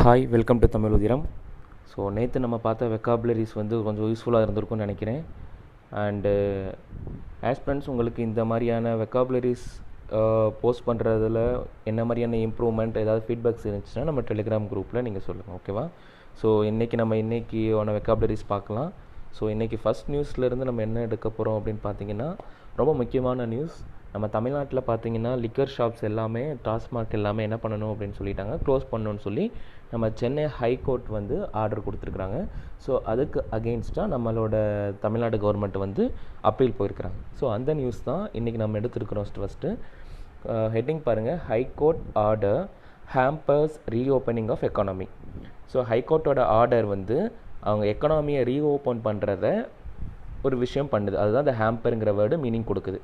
Hi, welcome to Tamil உதிரம். So நேற்று நம்ம பார்த்த வெக்காபுலரிஸ் வந்து கொஞ்சம் யூஸ்ஃபுல்லாக இருந்திருக்கும்னு நினைக்கிறேன். அண்டு ஆஸ்பிரண்ட்ஸ், உங்களுக்கு இந்த மாதிரியான வெக்காபுலரிஸ் போஸ்ட் பண்ணுறதுல என்ன மாதிரியான இம்ப்ரூவ்மெண்ட் ஏதாவது ஃபீட்பேக்ஸ் இருந்துச்சுன்னா நம்ம டெலிகிராம் குரூப்பில் நீங்கள் சொல்லுங்கள், ஓகேவா? ஸோ இன்றைக்கியான வெக்காபுலரிஸ் பார்க்கலாம். ஸோ இன்றைக்கி ஃபஸ்ட் நியூஸ்லேருந்து நம்ம என்ன எடுக்க போகிறோம் அப்படின்னு பார்த்தீங்கன்னா, ரொம்ப முக்கியமான நியூஸ். நம்ம தமிழ்நாட்டில் பார்த்தீங்கன்னா லிக்கர் ஷாப்ஸ் எல்லாமே, டாஸ்மாக் எல்லாமே என்ன பண்ணணும் அப்படின்னு சொல்லிட்டாங்க, க்ளோஸ் பண்ணணும்னு சொல்லி நம்ம சென்னை ஹைகோர்ட் வந்து ஆர்டர் கொடுத்துருக்குறாங்க. ஸோ அதுக்கு அகெயின்ஸ்டாக நம்மளோட தமிழ்நாடு கவர்மெண்ட் வந்து அப்பீல் போயிருக்கிறாங்க. ஸோ அந்த நியூஸ் தான் இன்றைக்கி நம்ம எடுத்துருக்கிறோம். ஃபஸ்ட்டு ஹெட்டிங் பாருங்கள், high court order hampers reopening of economy. So ஹைகோர்ட்டோட ஆர்டர் வந்து அவங்க எக்கனாமியை ரீஓப்பன் பண்ணுறத ஒரு விஷயம் பண்ணுது. அதுதான் இந்த ஹேம்பருங்கிற வேர்டு மீனிங் கொடுக்குது.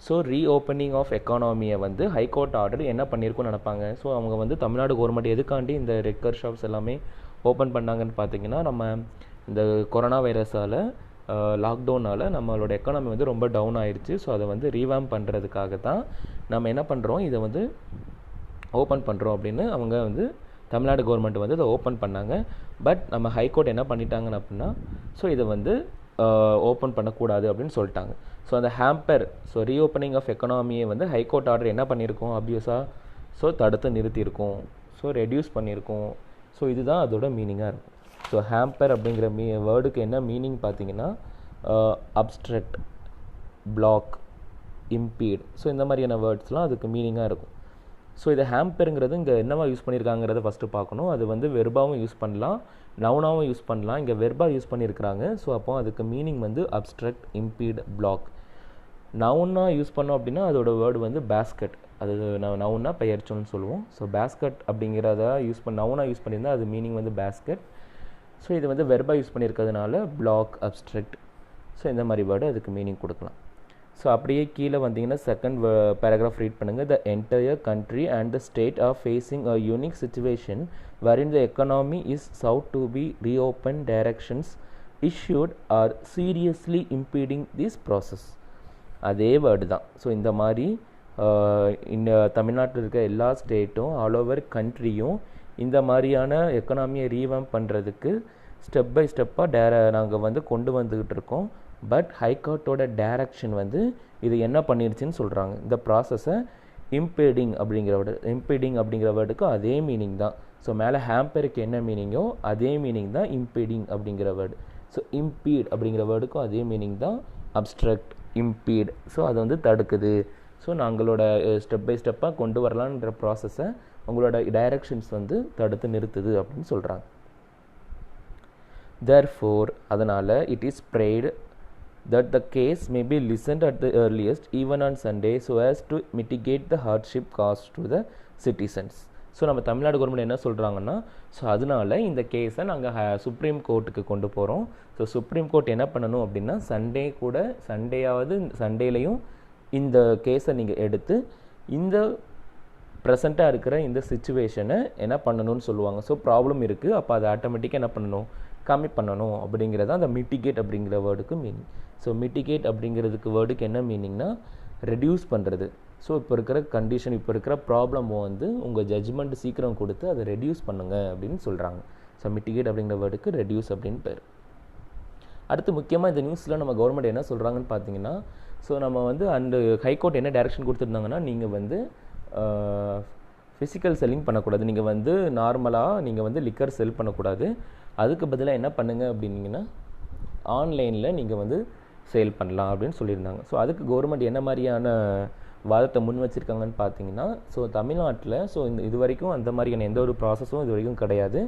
ஸோ ரீஓப்பனிங் ஆஃப் எக்கானமியை வந்து ஹைகோர்ட் ஆர்டர் என்ன பண்ணியிருக்குன்னு நினைப்பாங்க. ஸோ அவங்க வந்து தமிழ்நாடு கவர்மெண்ட் எதுக்காண்டி இந்த லிக்கர் ஷாப்ஸ் எல்லாமே ஓப்பன் பண்ணாங்கன்னு பார்த்தீங்கன்னா, நம்ம இந்த கொரோனா வைரஸால் லாக்டவுனால் நம்மளோட எக்கானமி வந்து ரொம்ப டவுன் ஆயிடுச்சு. ஸோ அதை வந்து ரீவாம்ப் பண்ணுறதுக்காக தான் நம்ம என்ன பண்ணுறோம், இதை வந்து ஓப்பன் பண்ணுறோம் அப்படின்னு அவங்க வந்து தமிழ்நாடு கவர்மெண்ட் வந்து இதை ஓப்பன் பண்ணாங்க. பட் நம்ம ஹைகோர்ட் என்ன பண்ணிட்டாங்கன்னு அப்படின்னா, ஸோ இதை வந்து ஓப்பன் பண்ணக்கூடாது அப்படின்னு சொல்லிட்டாங்க. ஸோ அந்த ஹேம்பர், ஸோ ரீஓப்பனிங் ஆஃப் எக்கனாமியை வந்து ஹைகோர்ட் ஆர்டர் என்ன பண்ணியிருக்கோம், ஆப்வியஸாக ஸோ தடுத்து நிறுத்தியிருக்கோம், ஸோ ரெடியூஸ் பண்ணியிருக்கோம். ஸோ இதுதான் அதோட மீனிங்காக இருக்கும். ஸோ ஹேம்பர் அப்படிங்கிற வேர்டுக்கு என்ன மீனிங் பார்த்தீங்கன்னா, அப்ஸ்ட்ரக்ட், பிளாக், இம்பீட், ஸோ இந்த மாதிரியான வேர்ட்ஸ்லாம் அதுக்கு மீனிங்காக இருக்கும். ஸோ இதை ஹேம்பருங்கிறது இங்கே என்னவா யூஸ் பண்ணியிருக்காங்கிறத ஃபஸ்ட்டு பார்க்கணும். அது வந்து வெர்பாவும் யூஸ் பண்ணலாம், நவுனாவும் யூஸ் பண்ணலாம். இங்கே வெர்பா யூஸ் பண்ணியிருக்கிறாங்க. ஸோ அப்போ அதுக்கு மீனிங் வந்து அப்ஸ்ட்ரக்ட், இம்பீட், பிளாக். நவுனாக யூஸ் பண்ணோம் அப்படின்னா அதோட வேர்டு வந்து பேஸ்கட். அது நவுனா பெயர்ச்சொல்னு சொல்லுவோம். ஸோ பேஸ்கட் அப்படிங்கிறத நவுனாக யூஸ் பண்ணியிருந்தால் அது மீனிங் வந்து பேஸ்கட். ஸோ இது வந்து வெர்பா யூஸ் பண்ணியிருக்கிறதுனால பிளாக், அப்ஸ்ட்ரக்ட், ஸோ இந்த மாதிரி வேர்டு அதுக்கு மீனிங் கொடுக்கலாம். ஸோ அப்படியே கீழே வந்தீங்கன்னா செகண்ட் பேராகிராஃப் ரீட் பண்ணுங்கள். The entire country and the state are facing a unique situation wherein the economy is sought to be reopened, directions issued are seriously impeding this process. அதே word தான். So இந்த மாதிரி இந்த தமிழ்நாட்டில் இருக்க எல்லா ஸ்டேட்டும், all over கண்ட்ரியும் இந்த மாதிரியான எக்கனாமியை ரீவாம்ப் பண்ணுறதுக்கு ஸ்டெப் பை ஸ்டெப்பாக நாங்கள் வந்து கொண்டு வந்துக்கிட்டு இருக்கோம். பட் ஹைகோர்ட்டோட டைரக்ஷன் வந்து இது என்ன பண்ணிருச்சுன்னு சொல்கிறாங்க. இந்த ப்ராசஸை இம்பீடிங் அப்படிங்கிற வேர்டுக்கு அதே மீனிங் தான். ஸோ மேலே ஹேம்பருக்கு என்ன மீனிங்கோ அதே மீனிங் தான் இம்பீடிங் அப்படிங்கிற வேர்டு. ஸோ இம்பீட் அப்படிங்கிற வேர்டுக்கும் அதே மீனிங் தான், அப்ஸ்ட்ரக்ட், இம்பீட். ஸோ அது வந்து தடுக்குது. ஸோ நாங்களோட ஸ்டெப் பை ஸ்டெப்பாக கொண்டு வரலான்ற ப்ராசஸை உங்களோட டைரக்ஷன்ஸ் வந்து தடுத்து நிறுத்துது அப்படின்னு சொல்கிறாங்க. Therefore, அதனால் it is prayed that the case may be listened at the earliest, even on Sunday, so as to mitigate the hardship caused to the citizens. So நம்ம தமிழ்நாடு கவர்மெண்ட் என்ன சொல்கிறாங்கன்னா, ஸோ அதனால இந்த கேஸை நாங்கள் சுப்ரீம் கோர்ட்டுக்கு கொண்டு போகிறோம். ஸோ சுப்ரீம் கோர்ட் என்ன பண்ணணும் அப்படின்னா, சண்டேலையும் இந்த கேஸை நீங்கள் எடுத்து இந்த ப்ரெசண்ட்டாக இருக்கிற இந்த சிச்சுவேஷனை என்ன பண்ணணும்னு சொல்லுவாங்க. ஸோ ப்ராப்ளம் இருக்குது, அப்போ அதை ஆட்டோமேட்டிக்காக என்ன பண்ணணும், கம்மி பண்ணணும் அப்படிங்கிறத அந்த மிட்டிகேட் அப்படிங்கிற வேர்டுக்கு மீனிங். ஸோ மிட்டிகேட் அப்படிங்கிறதுக்கு வேர்டுக்கு என்ன மீனிங்னா, ரெடியூஸ் பண்ணுறது. ஸோ இப்போ இருக்கிற கண்டிஷன், இப்போ இருக்கிற ப்ராப்ளம் வந்து உங்கள் ஜட்ஜ்மெண்ட் சீக்கிரம் கொடுத்து அதை ரெடியூஸ் பண்ணுங்கள் அப்படின்னு சொல்கிறாங்க. ஸோ மிட்டிகேட் அப்படிங்கிற வேர்டுக்கு ரெடியூஸ் அப்படின்னு பேர். அடுத்து முக்கியமாக இந்த நியூஸில் நம்ம கவர்மெண்ட் என்ன சொல்கிறாங்கன்னு பார்த்தீங்கன்னா, ஸோ நம்ம வந்து அந்த ஹைகோர்ட் என்ன டைரக்ஷன் கொடுத்துருந்தாங்கன்னா, நீங்கள் வந்து ஃபிசிக்கல் செல்லிங் பண்ணக்கூடாது, நீங்கள் வந்து நார்மலாக நீங்கள் வந்து லிக்கர் செல் பண்ணக்கூடாது, அதுக்கு பதிலாக என்ன பண்ணுங்கள் அப்படின்னீங்கன்னா ஆன்லைனில் நீங்கள் வந்து சேல் பண்ணலாம் அப்படின்னு சொல்லியிருந்தாங்க. ஸோ அதுக்கு கவர்மெண்ட் என்ன மாதிரியான வாதத்தை முன் வச்சுருக்காங்கன்னு பார்த்தீங்கன்னா, ஸோ தமிழ்நாட்டில் இது வரைக்கும் அந்த மாதிரியான எந்த ஒரு ப்ராசஸும் இது வரைக்கும் கிடையாது.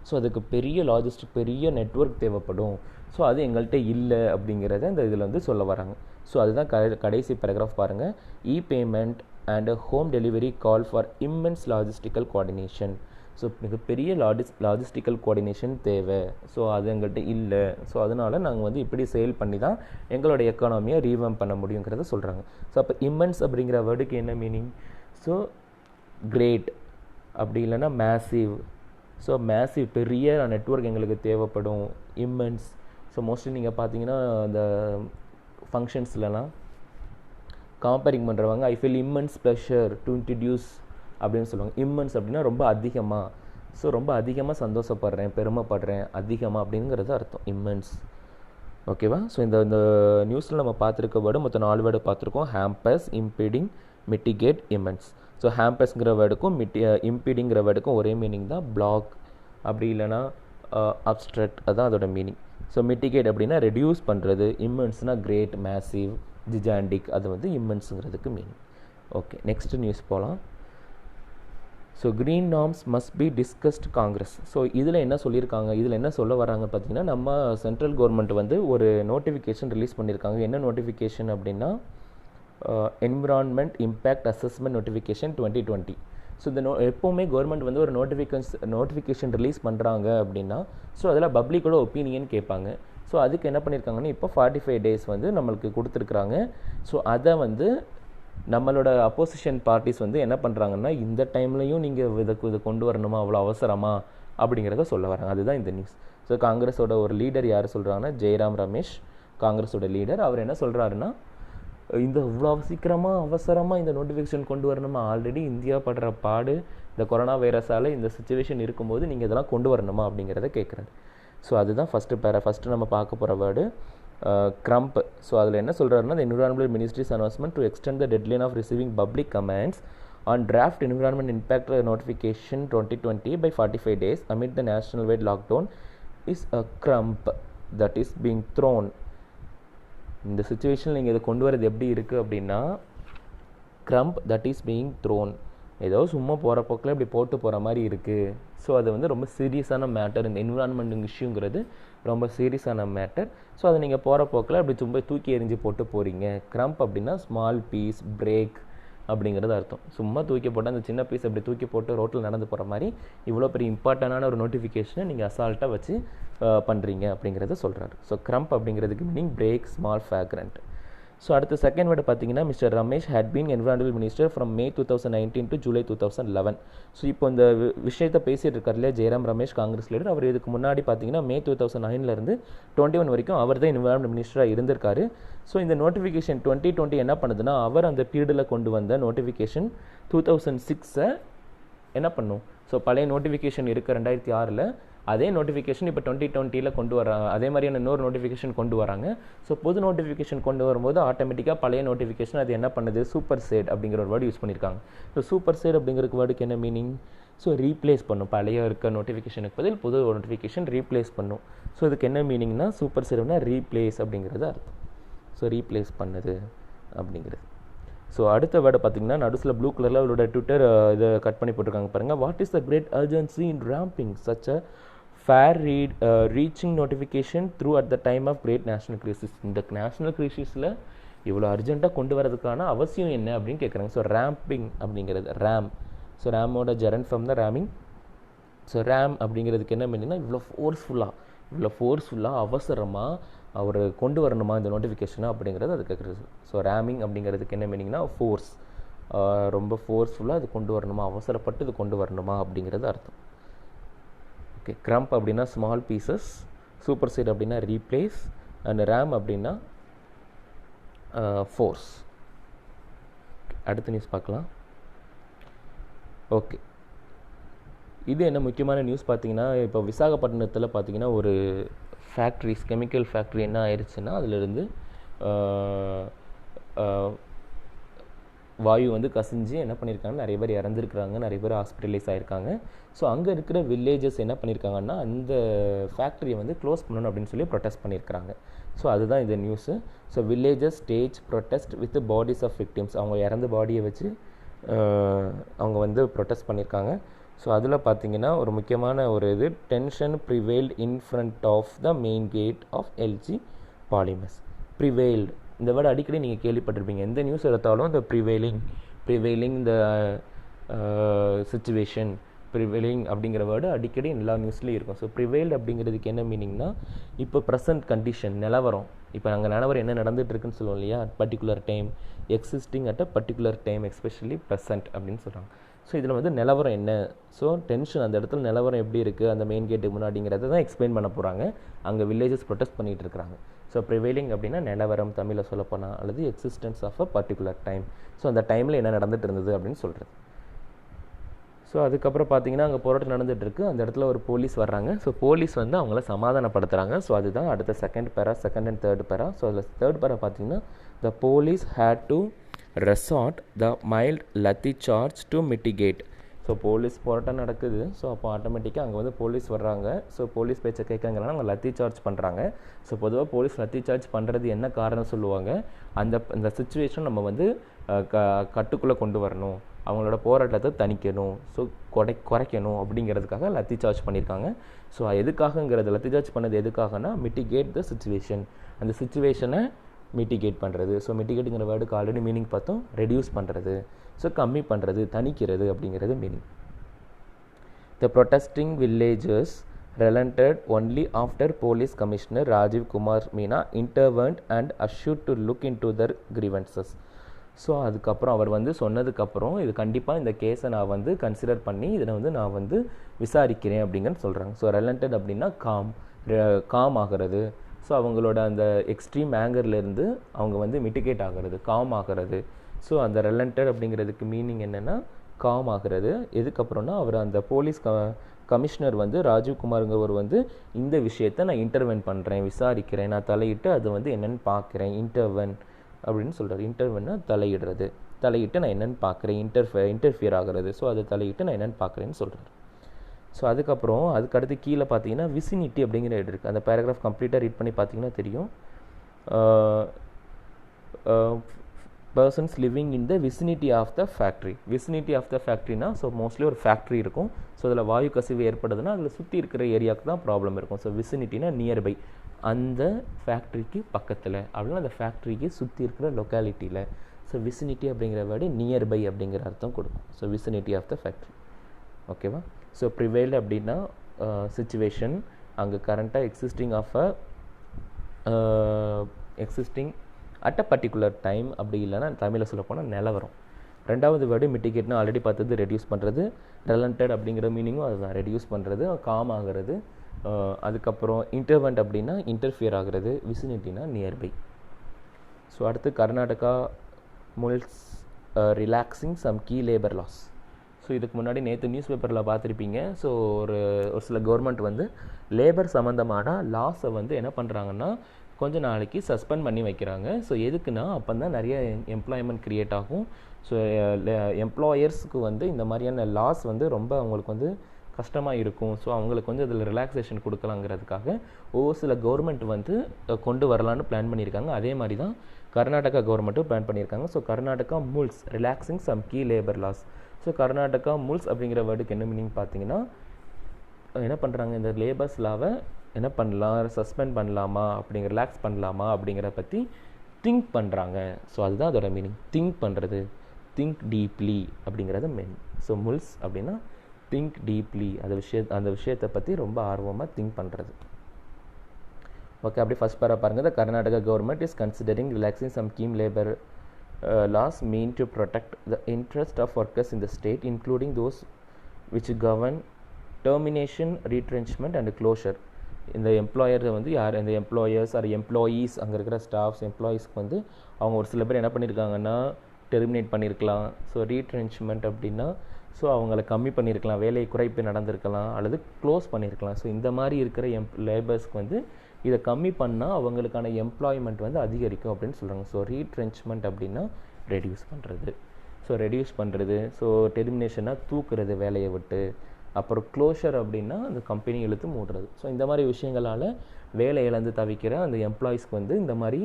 ஸோ அதுக்கு பெரிய நெட்வொர்க் தேவைப்படும். ஸோ அது எங்கள்கிட்ட இல்லை அப்படிங்கிறத இந்த இதில் வந்து சொல்ல வராங்க. ஸோ அதுதான் கடைசி பேராகிராஃப் பாருங்கள். Payment and home delivery call for immense logistical coordination. So மிகப்பெரிய லாஜிஸ்டிக்கல் கோஆர்டினேஷன் தேவை. ஸோ அது எங்கள்கிட்ட இல்லை. ஸோ அதனால் நாங்கள் வந்து இப்படி சேல் பண்ணி தான் எங்களோட எக்கானமியை ரீவாம்ப் பண்ண முடியுங்கிறத சொல்கிறாங்க. ஸோ அப்போ இம்மென்ஸ் அப்படிங்கிற வேர்டுக்கு என்ன மீனிங், ஸோ கிரேட் அப்படி இல்லைன்னா மேசிவ். ஸோ மேசிவ், பெரிய நெட்வொர்க் எங்களுக்கு தேவைப்படும். இம்மென்ஸ், ஸோ மோஸ்ட்லி நீங்கள் பார்த்தீங்கன்னா இந்த ஃபங்க்ஷன்ஸ்லாம் காம்பேரிங் பண்ணுறவங்க I feel immense pleasure to introduce அப்படின்னு சொல்லுவாங்க. இம்மென்ஸ் அப்படின்னா ரொம்ப அதிகமாக. ஸோ ரொம்ப அதிகமாக சந்தோஷப்படுறேன், பெருமைப்படுறேன், அதிகமாக அப்படிங்கிறது அர்த்தம் இம்மென்ஸ். ஓகேவா? ஸோ இந்த இந்த நியூஸில் நம்ம பார்த்துருக்க வேர்டு மொத்தம் 4 வேர்டு பார்த்துருக்கோம். ஹேம்பஸ், இம்பீடிங், மிட்டிகேட், இம்மென்ஸ். ஸோ ஹேம்பஸ்ங்கிற வேர்டுக்கும் இம்பீடிங்கிற வேர்டுக்கும் ஒரே மீனிங் தான், பிளாக் அப்படி இல்லைனா அப்ஸ்ட்ரக்ட், அதுதான் அதோட மீனிங். ஸோ மிட்டிகேட் அப்படின்னா ரெடியூஸ் பண்ணுறது, இம்மென்ஸ்னால் கிரேட், மேசிவ், ஜிஜாண்டிக், அது வந்து இம்மென்ஸுங்கிறதுக்கு மீனிங். ஓகே, நெக்ஸ்ட் நியூஸ் போகலாம். So green norms must be discussed Congress. So இதில் என்ன சொல்லியிருக்காங்க, இதில் என்ன சொல்ல வராங்க பார்த்தீங்கன்னா, நம்ம சென்ட்ரல் கவர்மெண்ட் வந்து ஒரு நோட்டிஃபிகேஷன் ரிலீஸ் பண்ணியிருக்காங்க. என்ன நோட்டிஃபிகேஷன் அப்படின்னா, environment impact assessment notification 2020. So இந்த எப்போவுமே கவர்மெண்ட் வந்து ஒரு நோட்டிஃபிகேஷன் ரிலீஸ் பண்ணுறாங்க அப்படின்னா, ஸோ அதில் பப்ளிக்கோட ஒப்பீனியன் கேட்பாங்க. ஸோ அதுக்கு என்ன பண்ணியிருக்காங்கன்னா, இப்போ 45 days வந்து நம்மளுக்கு கொடுத்துருக்குறாங்க. ஸோ அதை வந்து நம்மளோட அப்போசிஷன் பார்ட்டிஸ் வந்து என்ன பண்ணுறாங்கன்னா, இந்த டைம்லையும் நீங்கள் இதை கொண்டு வரணுமா, அவ்வளோ அவசரமா அப்படிங்கிறத சொல்ல வராங்க. அதுதான் இந்த நியூஸ். ஸோ காங்கிரஸோட ஒரு லீடர் யார் சொல்கிறாங்கன்னா, ஜெயராம் ரமேஷ், காங்கிரஸோட லீடர். அவர் என்ன சொல்கிறாருன்னா, இந்த இவ்வளோ சீக்கிரமாக அவசரமாக இந்த நோட்டிஃபிகேஷன் கொண்டு வரணுமா, ஆல்ரெடி இந்தியா படுற பாடு இந்த கொரோனா வைரஸால் இந்த சுச்சுவேஷன் இருக்கும்போது நீங்கள் இதெல்லாம் கொண்டு வரணுமா அப்படிங்கிறத கேட்குறாரு. ஸோ அதுதான் ஃபஸ்ட்டு நம்ம பார்க்க போகிற வேர்டு க்ரம்ப். ஸோ அதில் என்ன சொல்கிறாருன்னா, the environmental ministry's announcement to extend the deadline of receiving public comments on draft environment impact notification 2020 by 45 days amid the national-wide lockdown is a crump that is being thrown. இந்த சுச்சுவேஷனில் நீங்கள் இதை கொண்டு வரது எப்படி இருக்குது அப்படின்னா, crumb that is being thrown, ஏதோ சும்மா போகிற போக்கில் இப்படி போட்டு போகிற மாதிரி இருக்குது. ஸோ அது வந்து ரொம்ப சீரியஸான மேட்டர். இந்த என்விரான்மெண்ட் இஷ்யூங்கிறது ரொம்ப சீரியஸான மேட்டர். ஸோ அதை நீங்கள் போகிற போக்கில் அப்படி சும்மா தூக்கி எறிஞ்சு போட்டு போகிறீங்க. க்ரம்ப் அப்படின்னா ஸ்மால் பீஸ், பிரேக் அப்படிங்கிறது அர்த்தம். சும்மா தூக்கி போட்டால் அந்த சின்ன பீஸ் அப்படி தூக்கி போட்டு ரோட்டில் நடந்து போகிற மாதிரி இவ்வளோ பெரிய இம்பார்ட்டண்டான ஒரு நோட்டிஃபிகேஷனை நீங்கள் அசால்ட்டாக வச்சு பண்ணுறீங்க அப்படிங்கிறத சொல்கிறாரு. ஸோ க்ரம்ப் அப்படிங்கிறதுக்கு meaning bread, small, fragment. So அடுத்த செகண்ட் வேர்டு பார்த்தீங்கன்னா, mister Ramesh had been environmental minister from May 2019 to July 2011. So இப்போ இந்த விஷயத்தை பேசிகிட்டு இருக்கார் இல்லையா ஜெயராம் ரமேஷ், காங்கிரஸ் லீடர். அவர் இதுக்கு முன்னாடி பார்த்தீங்கன்னா May 2009 21 வரைக்கும் அவர் தான் என்விரான்மெண்ட் மினிஸ்டராக இருந்திருக்காரு. ஸோ இந்த நோட்டிஃபிகேஷன் 2020 என்ன பண்ணுதுன்னா, அவர் அந்த பீரியடில் கொண்டு வந்த நோட்டிஃபிகேஷன் 2006 என்ன பண்ணும். ஸோ பழைய நோட்டிஃபிகேஷன் இருக்குது 2006, அதே நோட்டிஃபிகேஷன் இப்போ 2020 கொண்டு வராங்க. அதே மாதிரியான இன்னொரு நோட்டிஃபிகேஷன் கொண்டு வராங்க. ஸோ புது நோட்டிஃபிகேஷன் கொண்டு வரும்போது ஆட்டோமேட்டிக்காக பழைய நோட்டிஃபிகேஷன் அது என்ன பண்ணுது, சூப்பர் சேட் அப்படிங்கிற ஒரு வேர்டு யூஸ் பண்ணியிருக்காங்க. ஸோ சூப்பர் சேட் அப்படிங்கிற வேர்டுக்கு என்ன மீனிங், ஸோ ரீப்ளேஸ் பண்ணும். பழைய இருக்க நோட்டிஃபிகேஷனுக்கு பதில் புது நோட்டிஃபிகேஷன் ரீப்ளேஸ் பண்ணும். ஸோ இதுக்கு என்ன மீனிங்னா, சூப்பர் சேட்னா ரீப்ளேஸ் அப்படிங்கிறது அர்த்தம். ஸோ ரீப்ளேஸ் பண்ணுது அப்படிங்கிறது. ஸோ அடுத்த வேர்டை பார்த்தீங்கன்னா, நடுசில் ப்ளூ கலரில் அவரோட ட்விட்டர் இதை கட் பண்ணி போட்டிருக்காங்க பாருங்கள். What is the great urgency in ramping such a far reaching notification through at the time of great national crisis. இந்த நேஷனல் கிரைசிஸில் இவ்வளோ அர்ஜென்ட்டாக கொண்டு வரதுக்கான அவசியம் என்ன அப்படின்னு கேட்குறாங்க. ஸோ ரேம்பிங் அப்படிங்கிறது ரேம். ஸோ ரேமோட gerund from the ramming. So ram அப்படிங்கிறதுக்கு என்ன மீனிங்னா, இவ்வளோ ஃபோர்ஸ்ஃபுல்லாக அவசரமாக அவர் கொண்டு வரணுமா இந்த நோட்டிஃபிகேஷனை அப்படிங்கிறது அது கேட்குறது. ஸோ ரேமிங் அப்படிங்கிறதுக்கு என்ன மீனிங்னா, ஃபோர்ஸ், ரொம்ப ஃபோர்ஸ்ஃபுல்லாக இது கொண்டு வரணுமா, அவசரப்பட்டு இது கொண்டு வரணுமா அப்படிங்கிறது அர்த்தம். ஓகே, க்ரம்ப் அப்படின்னா ஸ்மால் பீசஸ், சூப்பர் சீட் அப்படின்னா ரீப்ளேஸ், அண்ட் ரேம் அப்படின்னா ஃபோர்ஸ். அடுத்த நியூஸ் பார்க்கலாம். ஓகே, இது என்ன முக்கியமான நியூஸ் பார்த்தீங்கன்னா, இப்போ விசாகப்பட்டினத்தில் பார்த்தீங்கன்னா ஒரு ஃபேக்ட்ரிஸ், கெமிக்கல் ஃபேக்ட்ரி என்ன ஆயிடுச்சுன்னா, அதிலிருந்து வாயு வந்து கசிஞ்சு என்ன பண்ணியிருக்காங்க, நிறைய பேர் இறந்துருக்குறாங்க, நிறைய பேர் ஹாஸ்பிட்டலைஸ் ஆகிருக்காங்க. ஸோ அங்கே இருக்கிற வில்லேஜஸ் என்ன பண்ணியிருக்காங்கன்னா, அந்த ஃபேக்ட்ரியை வந்து க்ளோஸ் பண்ணணும் அப்படின்னு சொல்லி ப்ரொட்டஸ்ட் பண்ணியிருக்காங்க. ஸோ அதுதான் இந்த news. So villages stage protest with bodies of victims, அவங்க இறந்த பாடியை வச்சு அவங்க வந்து ப்ரொட்டஸ்ட் பண்ணியிருக்காங்க. ஸோ அதில் பார்த்தீங்கன்னா ஒரு முக்கியமான ஒரு இது, tension prevailed in front of the main gate of LG Polymers. Prevailed இந்த வேர்டு அடிக்கடி நீங்கள் கேள்விப்பட்டிருப்பீங்க. எந்த நியூஸ் எடுத்தாலும் இந்த ப்ரிவேலிங் இந்த சிச்சுவேஷன், ப்ரிவேலிங் அப்படிங்கிற வேர்டு அடிக்கடி எல்லா நியூஸ்லேயும் இருக்கும். ஸோ ப்ரிவேல்டு அப்படிங்கிறதுக்கு என்ன மீனிங்னா, இப்போ ப்ரெசன்ட் கண்டிஷன், நிலவரம், இப்போ நாங்கள் நிலவரம் என்ன நடந்துகிட்ருக்குன்னு சொல்லுவோம் இல்லையா, particular time, existing at a particular time, especially present அப்படின்னு சொல்கிறாங்க. ஸோ இதில் வந்து நிலவரம் என்ன, ஸோ டென்ஷன், அந்த இடத்துல நிலவரம் எப்படி இருக்குது அந்த மெயின் கேட்டுக்கு முன்னாடிங்கிறத தான் எக்ஸ்பிளைன் பண்ண போகிறாங்க. அங்கே வில்லேஜஸ் ப்ரொட்டஸ்ட் பண்ணிகிட்டு இருக்கிறாங்க. ஸோ ப்ரிவைலிங் அப்படின்னா நிலவரம் தமிழில் சொல்லப்போனால், அல்லது existence of a particular time, so அந்த டைமில் என்ன நடந்துகிட்டு இருந்தது அப்படின்னு சொல்கிறது. ஸோ அதுக்கப்புறம் பார்த்தீங்கன்னா அங்கே போராட்டம் நடந்துகிட்ருக்கு. அந்த இடத்துல ஒரு போலீஸ் வர்றாங்க. ஸோ போலீஸ் வந்து அவங்கள சமாதானப்படுத்துகிறாங்க. ஸோ அதுதான் அடுத்த second and third para. So அதில் தேர்ட் பேரா பார்த்தீங்கன்னா the police had to resort the mild lathi charge to mitigate. So police போராட்டம் நடக்குது. ஸோ அப்போ ஆட்டோமேட்டிக்காக அங்கே வந்து போலீஸ் வர்றாங்க. ஸோ போலீஸ் பேச்சை கேட்கங்கலாம் அவங்க லத்தி சார்ஜ் பண்ணுறாங்க. ஸோ பொதுவாக போலீஸ் லத்தி சார்ஜ் பண்ணுறது என்ன காரணம் சொல்லுவாங்க, அந்த சுச்சுவேஷன் நம்ம வந்து கட்டுக்குள்ளே கொண்டு வரணும், அவங்களோட போராட்டத்தை தணிக்கணும், ஸோ குறைக்கணும் அப்படிங்கிறதுக்காக லத்தி சார்ஜ் பண்ணியிருக்காங்க. ஸோ எதுக்காகங்கிறது லத்தி சார்ஜ் பண்ணது எதுக்காகனா மிட்டிகேட் த சுச்சுவேஷன், அந்த சுச்சுவேஷனை மிட்டிகேட் பண்ணுறது. ஸோ மிட்டிகேட்டுங்கிற வேர்டுக்கு ஆல்ரெடி மீனிங் பார்த்தோம், ரெடியூஸ் பண்ணுறது, ஸோ கம்மி பண்ணுறது, தணிக்கிறது அப்படிங்கிறது meaning. The protesting villagers relented only after police commissioner Rajiv Kumar Meena intervened and assured to look into their grievances. So அதுக்கப்புறம் அவர் வந்து சொன்னதுக்கப்புறம் இது கண்டிப்பாக இந்த கேஸை நான் வந்து கன்சிடர் பண்ணி இதில் வந்து நான் வந்து விசாரிக்கிறேன் அப்படிங்கன்னு சொல்கிறாங்க. ஸோ ரெலண்டட் அப்படின்னா காம் ஆகிறது. ஸோ அவங்களோட அந்த எக்ஸ்ட்ரீம் ஆங்கர்லேருந்து அவங்க வந்து மிட்டிகேட் ஆகிறது, காம் ஆகிறது. ஸோ அந்த ரெலண்டட் அப்படிங்கிறதுக்கு மீனிங் என்னென்னா காம் ஆகிறது. எதுக்கப்புறம்னா அவர் அந்த போலீஸ் கமிஷனர் வந்து ராஜீவ்குமாருங்கிறவர் வந்து இந்த விஷயத்தை நான் இன்டர்வென் பண்ணுறேன், விசாரிக்கிறேன், நான் தலையிட்டு அது வந்து என்னென்னு பார்க்குறேன், இன்டர்வென் அப்படின்னு சொல்கிறார். இன்டர்வென்னா தலையிடுறது, தலையிட்டு நான் என்னென்னு பார்க்குறேன், இன்டர்ஃபியர் ஆகிறது. ஸோ அதை தலையிட்டு நான் என்னென்னு பார்க்குறேன்னு சொல்கிறார். ஸோ அதுக்கப்புறம் அதுக்கடுத்து கீழே பார்த்தீங்கன்னா விசினிட்டி அப்படிங்கிற இருக்குது. அந்த பேராகிராஃப் கம்ப்ளீட்டாக ரீட் பண்ணி பார்த்தீங்கன்னா தெரியும். Persons living in the vicinity of the factory. Vicinity of the ஃபேக்ட்ரினா ஸோ மோஸ்ட்லி ஒரு ஃபேக்ட்ரி இருக்கும். ஸோ அதில் வாயு கசிவு ஏற்படுதுன்னா அதில் சுற்றி இருக்கிற ஏரியாவுக்கு தான் ப்ராப்ளம் இருக்கும். ஸோ விசினிட்டினா நியர்பை, அந்த ஃபேக்ட்ரிக்கு பக்கத்தில் அப்படின்னா அந்த ஃபேக்ட்ரிக்கு சுற்றி இருக்கிற லொக்காலிட்டியில். ஸோ விசினிட்டி அப்படிங்கிற வேர்டு நியர்பை அப்படிங்கிற அர்த்தம் கொடுக்கும். So vicinity of the factory. ஓகேவா? ஸோ ப்ரிவைல்டு அப்படின்னா சிச்சுவேஷன், அங்கே கரண்ட்டாக existing at a particular time, அப்படி இல்லைன்னா தமிழில் சொல்ல போனால் நிலவரம். ரெண்டாவது வேர்டு மிட்டிகேட்னா ஆல்ரெடி பார்த்தது ரெடியூஸ் பண்ணுறது. ரெலண்டட் அப்படிங்கிற மீனிங்கும் அதுதான், ரெடியூஸ் பண்ணுறது, காம் ஆகிறது. அதுக்கப்புறம் இன்டர்வென்ட் அப்படின்னா இன்டர்ஃபியர் ஆகிறது, விசினிட்டினா நியர்பை. ஸோ அடுத்து Karnataka mulls relaxing some key labour laws. So இதுக்கு முன்னாடி நேற்று நியூஸ் பேப்பரில் பார்த்துருப்பீங்க. ஸோ ஒரு சில கவர்மெண்ட் வந்து லேபர் சம்மந்தமான லாஸை வந்து என்ன பண்ணுறாங்கன்னா கொஞ்ச நாளைக்கு சஸ்பெண்ட் பண்ணி வைக்கிறாங்க. ஸோ எதுக்குன்னா அப்போ தான் நிறைய எம்ப்ளாய்மெண்ட் க்ரியேட் ஆகும். ஸோ எம்ப்ளாயர்ஸுக்கு வந்து இந்த மாதிரியான லாஸ் வந்து ரொம்ப அவங்களுக்கு வந்து கஷ்டமாக இருக்கும். ஸோ அவங்களுக்கு வந்து அதில் ரிலாக்ஸேஷன் கொடுக்கலாங்கிறதுக்காக ஒவ்வொரு சில கவர்மெண்ட் வந்து கொண்டு வரலான்னு பிளான் பண்ணியிருக்காங்க. அதே மாதிரி தான் கர்நாடகா கவர்மெண்ட்டும் பிளான் பண்ணியிருக்காங்க. So Karnataka mulls relaxing some key labour laws. So Karnataka mulls அப்படிங்கிற வேர்டுக்கு என்ன மீனிங் பார்த்தீங்கன்னா என்ன பண்ணுறாங்க, இந்த லேபர்ஸ் லாவை என்ன பண்ணலாம், சஸ்பெண்ட் பண்ணலாமா, அப்படிங்கிற ரிலாக்ஸ் பண்ணலாமா அப்படிங்கிற பற்றி திங்க் பண்ணுறாங்க. ஸோ அதுதான் அதோட மீனிங், திங்க் பண்ணுறது, திங்க் டீப்லி அப்படிங்கிறத மீனிங். ஸோ முல்ஸ் அப்படின்னா திங்க் டீப்லி, அந்த விஷயத்தை பற்றி ரொம்ப ஆர்வமாக திங்க் பண்ணுறது. ஓகே, அப்படி ஃபஸ்ட் பேரா பாருங்கள். The Karnataka government is considering relaxing some key labour laws mean to protect the interest of workers in the state, including those which govern termination, retrenchment and closure. இந்த employer வந்து யார், இந்த employers R employees, அங்கே இருக்கிற staffs எம்ப்ளாயீஸ்க்கு வந்து அவங்க ஒரு சில பேர் என்ன பண்ணியிருக்காங்கன்னா டெர்மினேட் பண்ணியிருக்கலாம். ஸோ ரீட்ரென்ச்மெண்ட் அப்படின்னா ஸோ அவங்கள கம்மி பண்ணியிருக்கலாம், வேலை குறைப்பு நடந்திருக்கலாம், அல்லது க்ளோஸ் பண்ணியிருக்கலாம். ஸோ இந்த மாதிரி இருக்கிற லேபர்ஸ்க்கு வந்து இதை கம்மி பண்ணால் அவங்களுக்கான எம்ப்ளாய்மெண்ட் வந்து அதிகரிக்கும் அப்படின்னு சொல்கிறாங்க. ஸோ ரீட்ரென்ச்மெண்ட் அப்படின்னா ரெடியூஸ் பண்ணுறது. ஸோ ரெடியூஸ் பண்ணுறது. ஸோ டெர்மினேஷனாக தூக்குறது வேலையை விட்டு. அப்புறம் க்ளோஷர் அப்படின்னா அந்த கம்பெனி இழுத்து மூடுறது. ஸோ இந்த மாதிரி விஷயங்களால் வேலை இழந்து தவிக்கிற அந்த எம்ப்ளாயீஸ்க்கு வந்து இந்த மாதிரி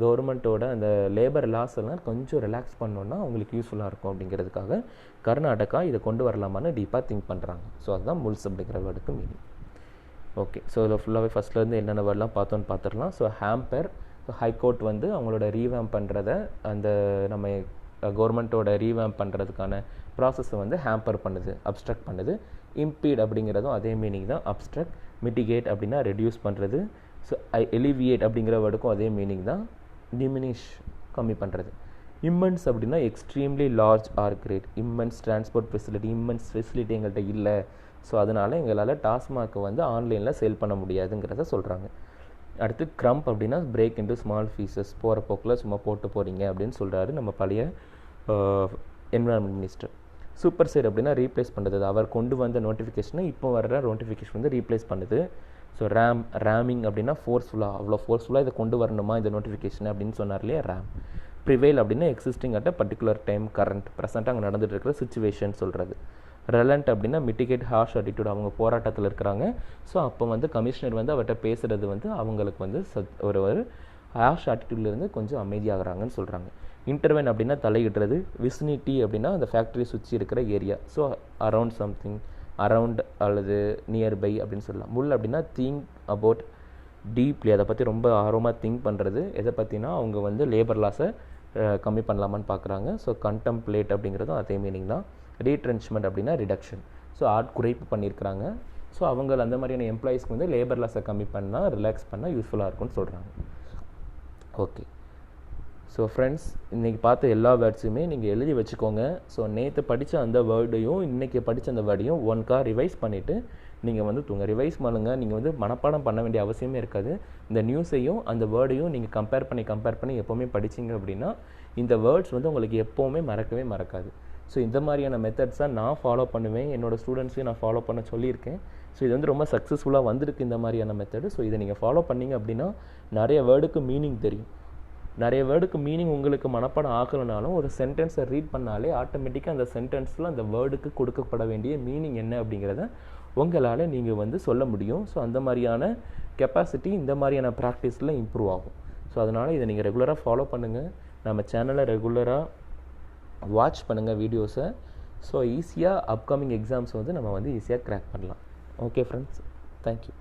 கவர்மெண்ட்டோட அந்த லேபர் லாஸ் எல்லாம் கொஞ்சம் ரிலாக்ஸ் பண்ணோன்னா அவங்களுக்கு யூஸ்ஃபுல்லாக இருக்கும் அப்படிங்கிறதுக்காக கர்நாடகா இதை கொண்டு வரலாமான்னு டீப்பாக திங்க் பண்ணுறாங்க. ஸோ அதுதான் முல்ஸ் அப்படிங்கிற வேர்டுக்கு மீனிங். ஓகே, ஸோ இதில் ஃபுல்லாகவே ஃபஸ்ட்லேருந்து என்னென்ன வேர்டெலாம் பார்த்தோன்னு பார்த்துடலாம். ஸோ ஹேம்பர், ஹைகோர்ட் வந்து அவங்களோட ரீவேம்ப் பண்ணுறத, அந்த நம்ம கவர்மெண்ட்டோட ரீவேம்ப் பண்ணுறதுக்கான ப்ராசஸை வந்து ஹேம்பர் பண்ணுது, அப்ஸ்ட்ரக்ட் பண்ணுது. இம்பீட் அப்படிங்கிறதும் அதே மீனிங் தான், அப்ஸ்ட்ரக்ட். மிட்டிகேட் அப்படின்னா ரெடியூஸ் பண்ணுறது. ஸோ எலிவியேட் அப்படிங்கிற வேர்டுக்கும் அதே மீனிங் தான், டிமினிஷ் கம்மி பண்ணுறது. இம்மென்ஸ் அப்படின்னா extremely large or great. Immense transport facility, immense facility எங்கள்கிட்ட இல்லை, ஸோ அதனால் எங்களால் டாஸ்மார்க்கை வந்து ஆன்லைனில் சேல் பண்ண முடியாதுங்கிறத சொல்கிறாங்க. அடுத்து க்ரம்ப் அப்படின்னா பிரேக் இன்டு ஸ்மால் பீசஸ், போகிற போக்கில் சும்மா போட்டு போகிறீங்க அப்படின்னு சொல்கிறாரு நம்ம பழைய என்விரான்மெண்ட் மினிஸ்டர். சூப்பர் சைட் அப்படின்னா ரீப்ளேஸ் பண்ணுறது, அவர் கொண்டு வந்த நோட்டிஃபிகேஷனை இப்போ வர்ற நோட்டிஃபிகேஷன் வந்து ரீப்ளேஸ் பண்ணுது. ஸோ ரேமிங் அப்படின்னா ஃபோர்ஸ்ஃபுல்லாக, அவ்வளோ ஃபோர்ஸ்ஃபுல்லாக இதை கொண்டு வரணுமா இந்த நோட்டிஃபிகேஷன் அப்படின்னு சொன்னார் இல்லையா ரேம். ப்ரிவைல் அப்படின்னா existing at a particular time, current ப்ரெசென்ட்டாக அங்கே நடந்துட்டு இருக்கிற சுச்சுவேஷன் சொல்கிறது. ரெலண்ட் அப்படின்னா மிட்டிகேட் ஹார்ஷ் அட்டிடியூட், அவங்க போராட்டத்தில் இருக்கிறாங்க. ஸோ அப்போ வந்து கமிஷனர் வந்து அவர்கிட்ட பேசுகிறது வந்து அவங்களுக்கு வந்து ஒரு ஹார்ஷ் ஆட்டிடியூட்லேருந்து கொஞ்சம் அமைதியாகிறாங்கன்னு சொல்கிறாங்க. இன்டர்வென் அப்படின்னா தலையிடுறது. விசினிட்டி அப்படின்னா அந்த ஃபேக்ட்ரி சுற்றி இருக்கிற area, so around something, around அல்லது நியர்பை அப்படின்னு சொல்லலாம். முள் அப்படின்னா திங்க் அபவுட் டீப்லி, அதை பற்றி ரொம்ப ஆர்வமாக திங்க் பண்ணுறது. எதை பற்றினா அவங்க வந்து லேபர் லாஸை கம்மி பண்ணலாமான்னு பார்க்குறாங்க. ஸோ கண்டம்ப்ளேட் அப்படிங்கிறதும் அதே மீனிங் தான். ரீட்ரென்ச்மெண்ட் அப்படின்னா ரிடக்ஷன், ஸோ குறைப்பு பண்ணியிருக்கிறாங்க. ஸோ அவங்க அந்த மாதிரியான எம்ப்ளாயீஸ்க்கு வந்து லேபர் லாஸை கம்மி பண்ணால், ரிலாக்ஸ் பண்ணால் யூஸ்ஃபுல்லாக இருக்கும்னு சொல்கிறாங்க. ஓகே, ஸோ ஃப்ரெண்ட்ஸ், இன்றைக்கி பார்த்த எல்லா வேர்ட்ஸுமே நீங்கள் எழுதி வச்சுக்கோங்க. ஸோ நேற்று படித்த அந்த வேர்டையும் இன்றைக்கி படித்த அந்த வேர்டையும் ஒன்கா ரிவைஸ் பண்ணிவிட்டு நீங்கள் வந்து ரிவைஸ் பண்ணுங்கள். நீங்கள் வந்து மனப்பாடம் பண்ண வேண்டிய அவசியமே இருக்காது. இந்த நியூஸையும் அந்த வேர்டையும் நீங்கள் கம்பேர் பண்ணி எப்போவுமே படிச்சிங்க அப்படின்னா இந்த வேர்ட்ஸ் வந்து உங்களுக்கு எப்போவுமே மறக்கவே மறக்காது. ஸோ இந்த மாதிரியான மெத்தட்ஸை நான் ஃபாலோ பண்ணுவேன், என்னோடய ஸ்டூடெண்ட்ஸையும் நான் ஃபாலோ பண்ண சொல்லியிருக்கேன். ஸோ இது வந்து ரொம்ப சக்ஸஸ்ஃபுல்லாக வந்திருக்கு இந்த மாதிரியான மெத்தடு. ஸோ இதை நீங்கள் ஃபாலோ பண்ணிங்க அப்படின்னா நிறைய வேர்டுக்கு மீனிங் தெரியும். நிறைய வேர்டுக்கு மீனிங் உங்களுக்கு மனப்பாடம் ஆகலைனாலும் ஒரு சென்டென்ஸை ரீட் பண்ணாலே ஆட்டோமேட்டிக்காக அந்த சென்டென்ஸில் அந்த வேர்டுக்கு கொடுக்கப்பட வேண்டிய மீனிங் என்ன அப்படிங்கிறத உங்களால் நீங்கள் வந்து சொல்ல முடியும். ஸோ அந்த மாதிரியான கெப்பாசிட்டி இந்த மாதிரியான ப்ராக்டிஸில் இம்ப்ரூவ் ஆகும். ஸோ அதனால் இதை நீங்கள் ரெகுலராக ஃபாலோ பண்ணுங்கள். நம்ம சேனலை ரெகுலராக வாட்ச் பண்ணுங்கள் வீடியோஸை. ஸோ ஈஸியாக அப்கமிங் எக்ஸாம்ஸ் வந்து நம்ம வந்து ஈஸியாக கிராக் பண்ணலாம். Okay friends, thank you.